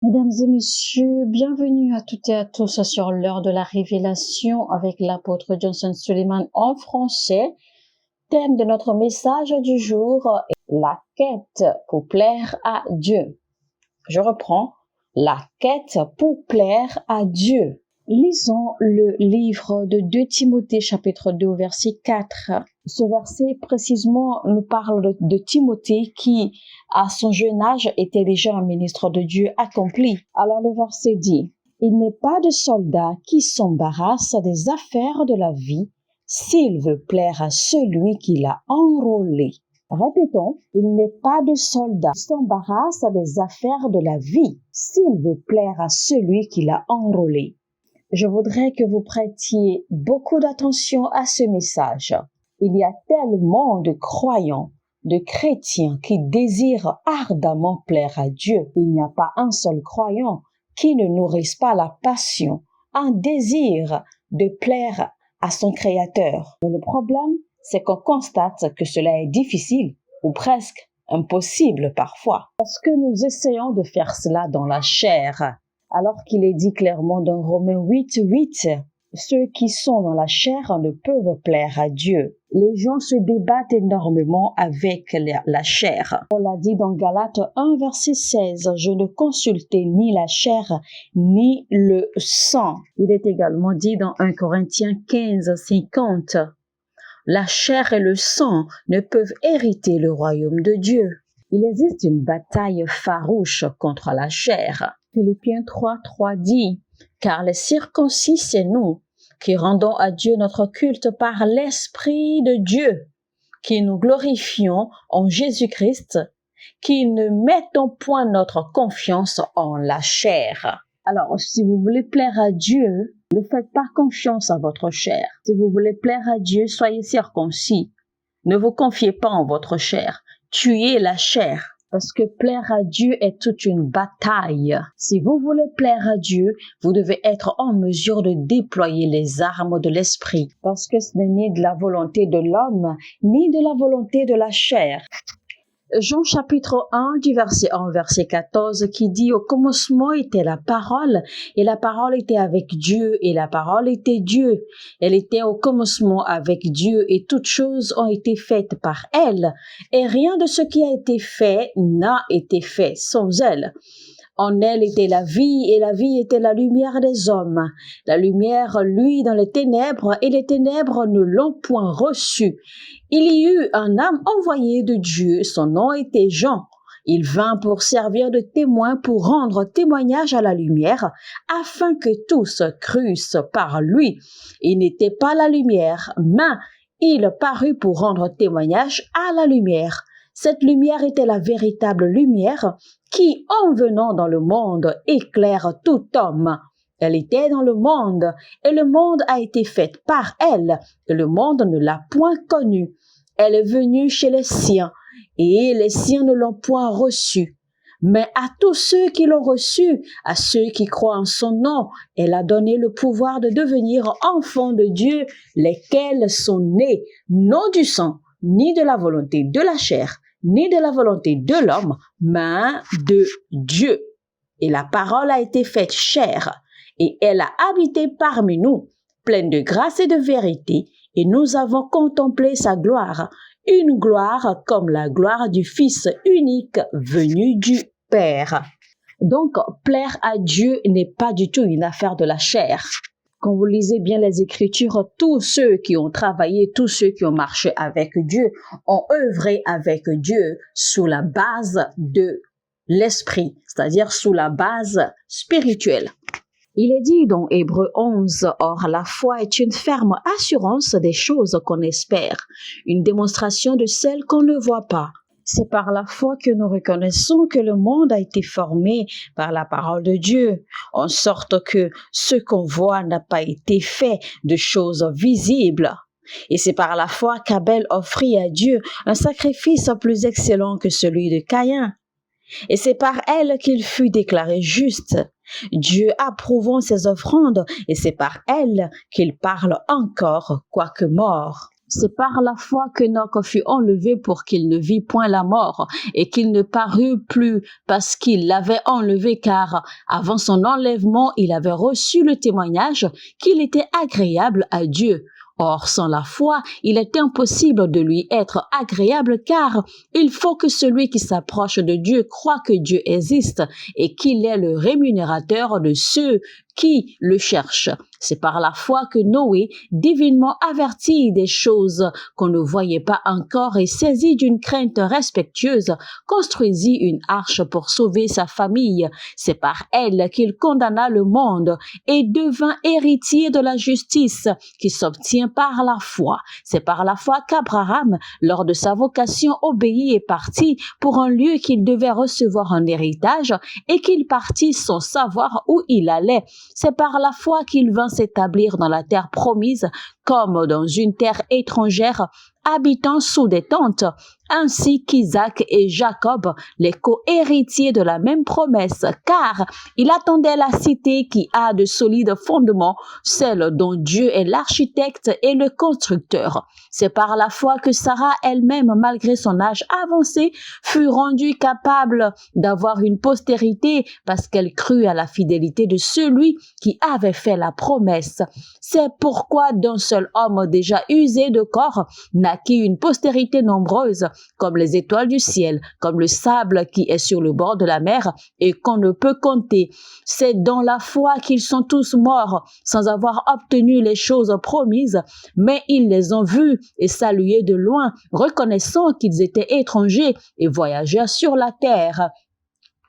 Mesdames et messieurs, bienvenue à toutes et à tous sur l'heure de la révélation avec l'apôtre Johnson Suleiman en français. Thème de notre message du jour, la quête pour plaire à Dieu. Je reprends, la quête pour plaire à Dieu. Lisons le livre de 2 Timothée chapitre 2 verset 4. Ce verset précisément nous parle de Timothée qui, à son jeune âge, était déjà un ministre de Dieu accompli. Alors le verset dit, « Il n'est pas de soldat qui s'embarrasse des affaires de la vie s'il veut plaire à celui qui l'a enrôlé. » Répétons, il n'est pas de soldat qui s'embarrasse des affaires de la vie s'il veut plaire à celui qui l'a enrôlé. Je voudrais que vous prêtiez beaucoup d'attention à ce message. Il y a tellement de croyants, de chrétiens qui désirent ardemment plaire à Dieu. Il n'y a pas un seul croyant qui ne nourrisse pas la passion, un désir de plaire à son Créateur. Mais le problème, c'est qu'on constate que cela est difficile ou presque impossible parfois. Parce que nous essayons de faire cela dans la chair. Alors qu'il est dit clairement dans Romains 8:8, ceux qui sont dans la chair ne peuvent plaire à Dieu. Les gens se débattent énormément avec la chair. On l'a dit dans Galates 1 verset 16, je ne consultais ni la chair ni le sang. Il est également dit dans 1 Corinthiens 15:50, la chair et le sang ne peuvent hériter le royaume de Dieu. Il existe une bataille farouche contre la chair. Philippiens 3:3 dit, « Car les circoncis, c'est nous, qui rendons à Dieu notre culte par l'Esprit de Dieu, qui nous glorifions en Jésus-Christ, qui ne mettons point notre confiance en la chair. » Alors, si vous voulez plaire à Dieu, ne faites pas confiance à votre chair. Si vous voulez plaire à Dieu, soyez circoncis. Ne vous confiez pas en votre chair. Tuez la chair. Parce que plaire à Dieu est toute une bataille. Si vous voulez plaire à Dieu, vous devez être en mesure de déployer les armes de l'esprit. Parce que ce n'est ni de la volonté de l'homme, ni de la volonté de la chair. Jean chapitre 1 du verset 1 au verset 14 qui dit « Au commencement était la parole, et la parole était avec Dieu, et la parole était Dieu. Elle était au commencement avec Dieu, et toutes choses ont été faites par elle, et rien de ce qui a été fait n'a été fait sans elle. » En elle était la vie, et la vie était la lumière des hommes. La lumière luit dans les ténèbres, et les ténèbres ne l'ont point reçue. Il y eut un homme envoyé de Dieu, son nom était Jean. Il vint pour servir de témoin, pour rendre témoignage à la lumière, afin que tous crussent par lui. Il n'était pas la lumière, mais il parut pour rendre témoignage à la lumière. Cette lumière était la véritable lumière qui, en venant dans le monde, éclaire tout homme. Elle était dans le monde, et le monde a été fait par elle, et le monde ne l'a point connue. Elle est venue chez les siens, et les siens ne l'ont point reçue. Mais à tous ceux qui l'ont reçue, à ceux qui croient en son nom, elle a donné le pouvoir de devenir enfants de Dieu, lesquels sont nés, non du sang, ni de la volonté de la chair, ni de la volonté de l'homme, mais de Dieu. Et la parole a été faite chair, et elle a habité parmi nous, pleine de grâce et de vérité, et nous avons contemplé sa gloire, une gloire comme la gloire du Fils unique venu du Père. Donc, plaire à Dieu n'est pas du tout une affaire de la chair. Quand vous lisez bien les Écritures, tous ceux qui ont travaillé, tous ceux qui ont marché avec Dieu, ont œuvré avec Dieu sous la base de l'esprit, c'est-à-dire sous la base spirituelle. Il est dit dans Hébreux 11, « Or la foi est une ferme assurance des choses qu'on espère, une démonstration de celles qu'on ne voit pas. » C'est par la foi que nous reconnaissons que le monde a été formé par la parole de Dieu, en sorte que ce qu'on voit n'a pas été fait de choses visibles. Et c'est par la foi qu'Abel offrit à Dieu un sacrifice plus excellent que celui de Caïn. Et c'est par elle qu'il fut déclaré juste, Dieu approuvant ses offrandes, et c'est par elle qu'il parle encore, quoique mort. C'est par la foi qu'Enoch fut enlevé pour qu'il ne vit point la mort et qu'il ne parut plus parce qu'il l'avait enlevé, car avant son enlèvement, il avait reçu le témoignage qu'il était agréable à Dieu. Or, sans la foi, il est impossible de lui être agréable, car il faut que celui qui s'approche de Dieu croit que Dieu existe et qu'il est le rémunérateur de ceux qui le cherchent. C'est par la foi que Noé, divinement averti des choses qu'on ne voyait pas encore et saisi d'une crainte respectueuse, construisit une arche pour sauver sa famille. C'est par elle qu'il condamna le monde et devint héritier de la justice qui s'obtient par la foi. C'est par la foi qu'Abraham, lors de sa vocation, obéit et partit pour un lieu qu'il devait recevoir en héritage et qu'il partit sans savoir où il allait. C'est par la foi qu'il vint s'établir dans la terre promise comme dans une terre étrangère, habitant sous des tentes, ainsi qu'Isaac et Jacob, les co-héritiers de la même promesse, car il attendait la cité qui a de solides fondements, celle dont Dieu est l'architecte et le constructeur. C'est par la foi que Sarah elle-même, malgré son âge avancé, fut rendue capable d'avoir une postérité parce qu'elle crut à la fidélité de celui qui avait fait la promesse. C'est pourquoi d'un seul homme déjà usé de corps naquit une postérité nombreuse, comme les étoiles du ciel, comme le sable qui est sur le bord de la mer et qu'on ne peut compter. C'est dans la foi qu'ils sont tous morts, sans avoir obtenu les choses promises, mais ils les ont vus et salués de loin, reconnaissant qu'ils étaient étrangers et voyageurs sur la terre.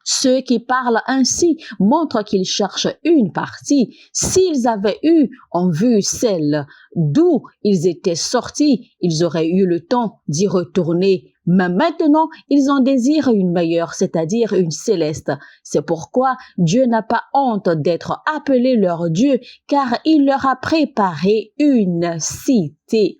Ceux qui parlent ainsi montrent qu'ils cherchent une partie. S'ils avaient eu en vue celle d'où ils étaient sortis, ils auraient eu le temps d'y retourner. Mais maintenant, ils en désirent une meilleure, c'est-à-dire une céleste. C'est pourquoi Dieu n'a pas honte d'être appelé leur Dieu, car il leur a préparé une cité.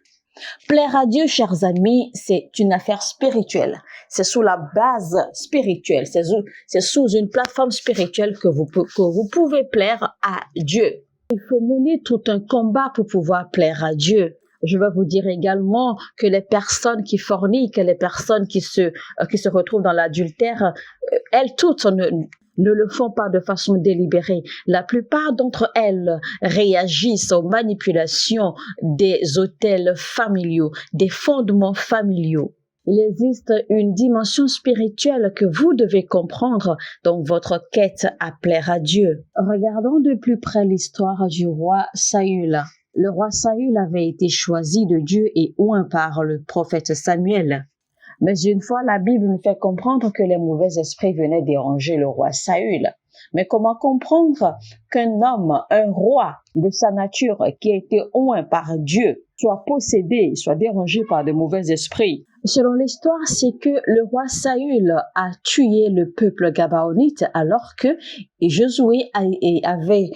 Plaire à Dieu, chers amis, c'est une affaire spirituelle. C'est sous la base spirituelle. C'est sous une plateforme spirituelle que vous pouvez plaire à Dieu. Il faut mener tout un combat pour pouvoir plaire à Dieu. Je vais vous dire également que les personnes qui forniquent, les personnes qui se retrouvent dans l'adultère, elles toutes ne le font pas de façon délibérée. La plupart d'entre elles réagissent aux manipulations des autels familiaux, des fondements familiaux. Il existe une dimension spirituelle que vous devez comprendre dans votre quête à plaire à Dieu. Regardons de plus près l'histoire du roi Saül. Le roi Saül avait été choisi de Dieu et oint par le prophète Samuel. Mais une fois, la Bible nous fait comprendre que les mauvais esprits venaient déranger le roi Saül. Mais comment comprendre qu'un homme, un roi de sa nature qui a été oint par Dieu, soit possédé, soit dérangé par de mauvais esprits? Selon l'histoire, c'est que le roi Saül a tué le peuple gabaonite alors que Josué avait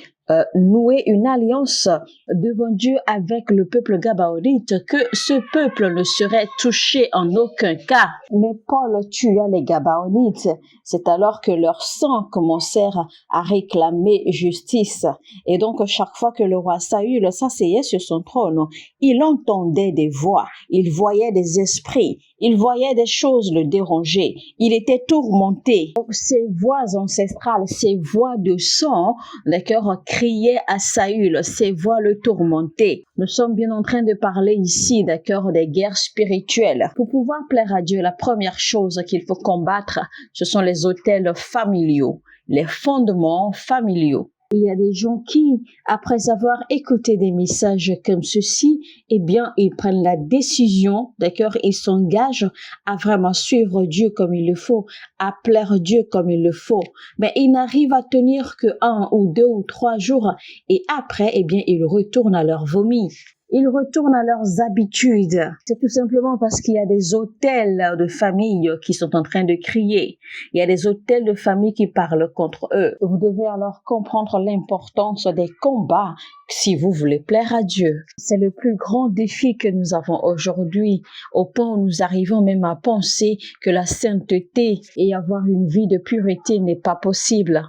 noué une alliance devant Dieu avec le peuple gabaonite, que ce peuple ne serait touché en aucun cas. Mais Paul tua les gabaonites. C'est alors que leur sang commencèrent à réclamer justice. Et donc, chaque fois que le roi Saül s'asseyait sur son trône, il entendait des voix, il voyait des esprits, il voyait des choses le déranger. Il était tourmenté. Ces voix ancestrales, ces voix de sang, d'accord, criaient à Saül, ces voix le tourmentaient. Nous sommes bien en train de parler ici, d'accord, des guerres spirituelles. Pour pouvoir plaire à Dieu, la première chose qu'il faut combattre, ce sont les autels familiaux, les fondements familiaux. Il y a des gens qui, après avoir écouté des messages comme ceci, eh bien, ils prennent la décision, d'accord, ils s'engagent à vraiment suivre Dieu comme il le faut, à plaire Dieu comme il le faut. Mais ils n'arrivent à tenir que 1 ou 2 ou 3 jours et après, eh bien, ils retournent à leur vomi. Ils retournent à leurs habitudes. C'est tout simplement parce qu'il y a des autels de famille qui sont en train de crier. Il y a des autels de famille qui parlent contre eux. Vous devez alors comprendre l'importance des combats si vous voulez plaire à Dieu. C'est le plus grand défi que nous avons aujourd'hui, au point où nous arrivons même à penser que la sainteté et avoir une vie de pureté n'est pas possible.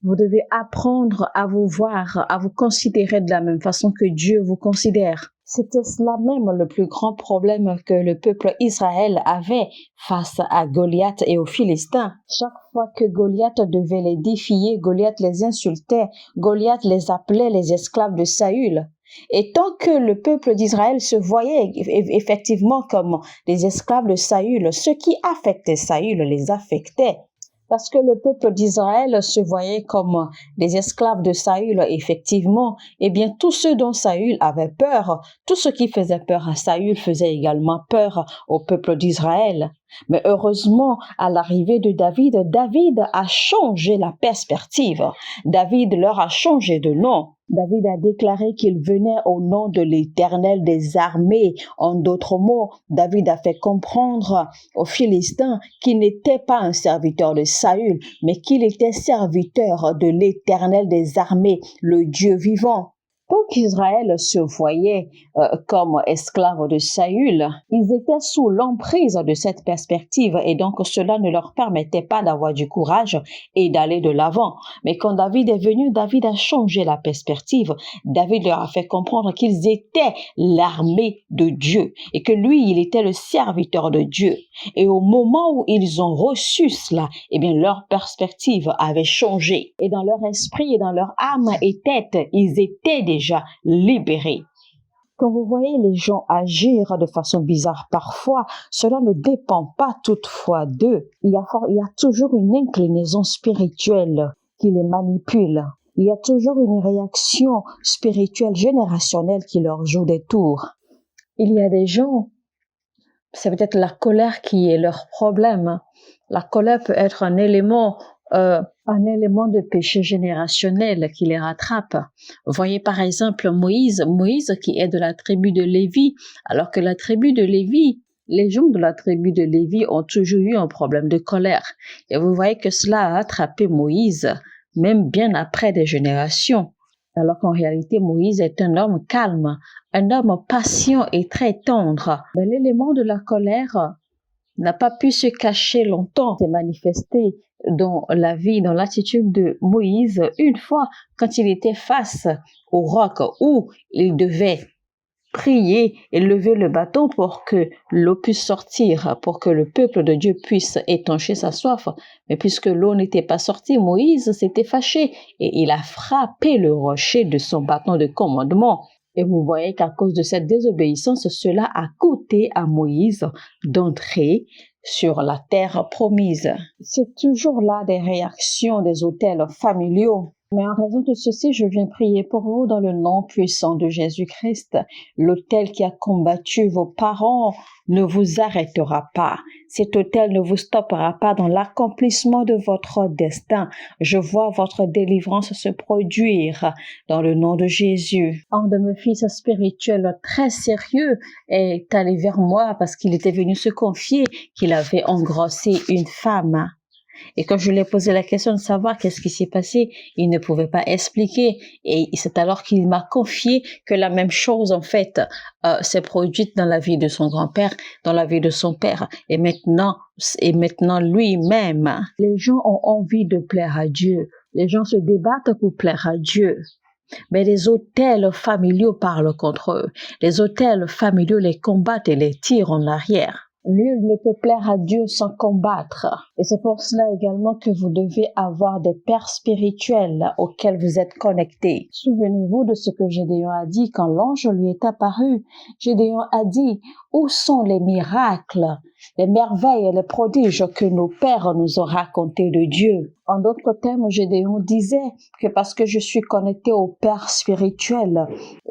Vous devez apprendre à vous voir, à vous considérer de la même façon que Dieu vous considère. C'était cela même le plus grand problème que le peuple Israël avait face à Goliath et aux Philistins. Chaque fois que Goliath devait les défier, Goliath les insultait, Goliath les appelait les esclaves de Saül. Et tant que le peuple d'Israël se voyait effectivement comme des esclaves de Saül, ce qui affectait Saül les affectait. Parce que le peuple d'Israël se voyait comme des esclaves de Saül, effectivement, eh bien, tous ceux dont Saül avait peur, tout ce qui faisait peur à Saül faisait également peur au peuple d'Israël. Mais heureusement, à l'arrivée de David, David a changé la perspective. David leur a changé de nom. David a déclaré qu'il venait au nom de l'Éternel des armées. En d'autres mots, David a fait comprendre aux Philistins qu'il n'était pas un serviteur de Saül, mais qu'il était serviteur de l'Éternel des armées, le Dieu vivant. Tant qu'Israël se voyait comme esclaves de Saül, ils étaient sous l'emprise de cette perspective et donc cela ne leur permettait pas d'avoir du courage et d'aller de l'avant. Mais quand David est venu, David a changé la perspective. David leur a fait comprendre qu'ils étaient l'armée de Dieu et que lui, il était le serviteur de Dieu. Et au moment où ils ont reçu cela, eh bien, leur perspective avait changé. Et dans leur esprit et dans leur âme et tête, ils étaient déjà libérés. Quand vous voyez les gens agir de façon bizarre parfois, cela ne dépend pas toutefois d'eux. Il y a toujours une inclinaison spirituelle qui les manipule. Il y a toujours une réaction spirituelle générationnelle qui leur joue des tours. Il y a des gens, c'est peut-être la colère qui est leur problème. La colère peut être un élément de péché générationnel qui les rattrape. Voyez par exemple Moïse qui est de la tribu de Lévi, alors que la tribu de Lévi, les gens de la tribu de Lévi ont toujours eu un problème de colère. Et vous voyez que cela a attrapé Moïse, même bien après des générations. Alors qu'en réalité, Moïse est un homme calme, un homme patient et très tendre. Mais l'élément de la colère n'a pas pu se cacher longtemps, s'est manifesté dans la vie, dans l'attitude de Moïse, une fois quand il était face au roc où il devait prier et lever le bâton pour que l'eau puisse sortir, pour que le peuple de Dieu puisse étancher sa soif. Mais puisque l'eau n'était pas sortie, Moïse s'était fâché et il a frappé le rocher de son bâton de commandement. Et vous voyez qu'à cause de cette désobéissance, cela a coûté à Moïse d'entrer sur la terre promise. C'est toujours là des réactions des autels familiaux. Mais en raison de ceci, je viens prier pour vous dans le nom puissant de Jésus-Christ. L'autel qui a combattu vos parents ne vous arrêtera pas. Cet autel ne vous stoppera pas dans l'accomplissement de votre destin. Je vois votre délivrance se produire dans le nom de Jésus. Un de mes fils spirituels très sérieux est allé vers moi parce qu'il était venu se confier qu'il avait engrossé une femme. Et quand je lui ai posé la question de savoir qu'est-ce qui s'est passé, il ne pouvait pas expliquer. Et c'est alors qu'il m'a confié que la même chose, en fait, s'est produite dans la vie de son grand-père, dans la vie de son père. Et maintenant lui-même. Les gens ont envie de plaire à Dieu. Les gens se débattent pour plaire à Dieu. Mais les autels familiaux parlent contre eux. Les autels familiaux les combattent et les tirent en arrière. Nul ne peut plaire à Dieu sans combattre. Et c'est pour cela également que vous devez avoir des pères spirituels auxquels vous êtes connectés. Souvenez-vous de ce que Gédéon a dit quand l'ange lui est apparu. Gédéon a dit, où sont les miracles, les merveilles et les prodiges que nos pères nous ont racontés de Dieu? En d'autres termes, Gédéon disait que parce que je suis connecté au Père spirituel,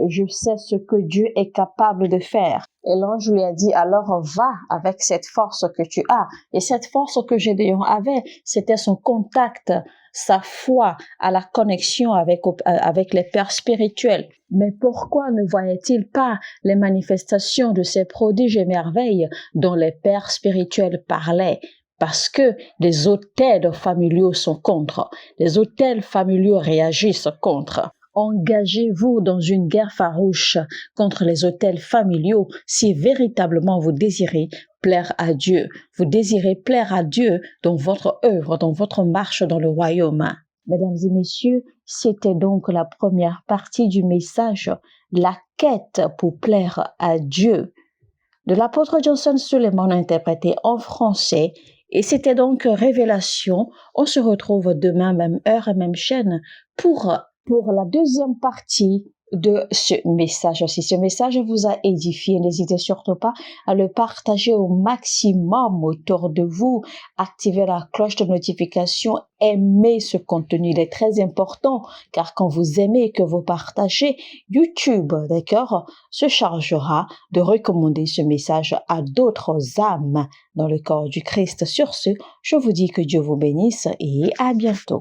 je sais ce que Dieu est capable de faire. Et l'ange lui a dit, alors va avec cette force que tu as. Et cette force que Gédéon avait, c'était son contact, sa foi à la connexion avec les pères spirituels. Mais pourquoi ne voyait-il pas les manifestations de ces prodiges et merveilles dont les pères spirituels parlaient? Parce que les autels familiaux sont contre. Les autels familiaux réagissent contre. Engagez-vous dans une guerre farouche contre les autels familiaux si véritablement vous désirez plaire à Dieu. Vous désirez plaire à Dieu dans votre œuvre, dans votre marche dans le royaume. Mesdames et messieurs, c'était donc la première partie du message, la quête pour plaire à Dieu, de l'apôtre Johnson Suleiman interprété en français. Et c'était donc Révélation. On se retrouve demain, même heure et même chaîne, pour la deuxième partie de ce message. Si ce message vous a édifié, n'hésitez surtout pas à le partager au maximum autour de vous. Activez la cloche de notification, aimez ce contenu, il est très important, car quand vous aimez et que vous partagez, YouTube, d'accord, se chargera de recommander ce message à d'autres âmes dans le corps du Christ. Sur ce, je vous dis que Dieu vous bénisse et à bientôt.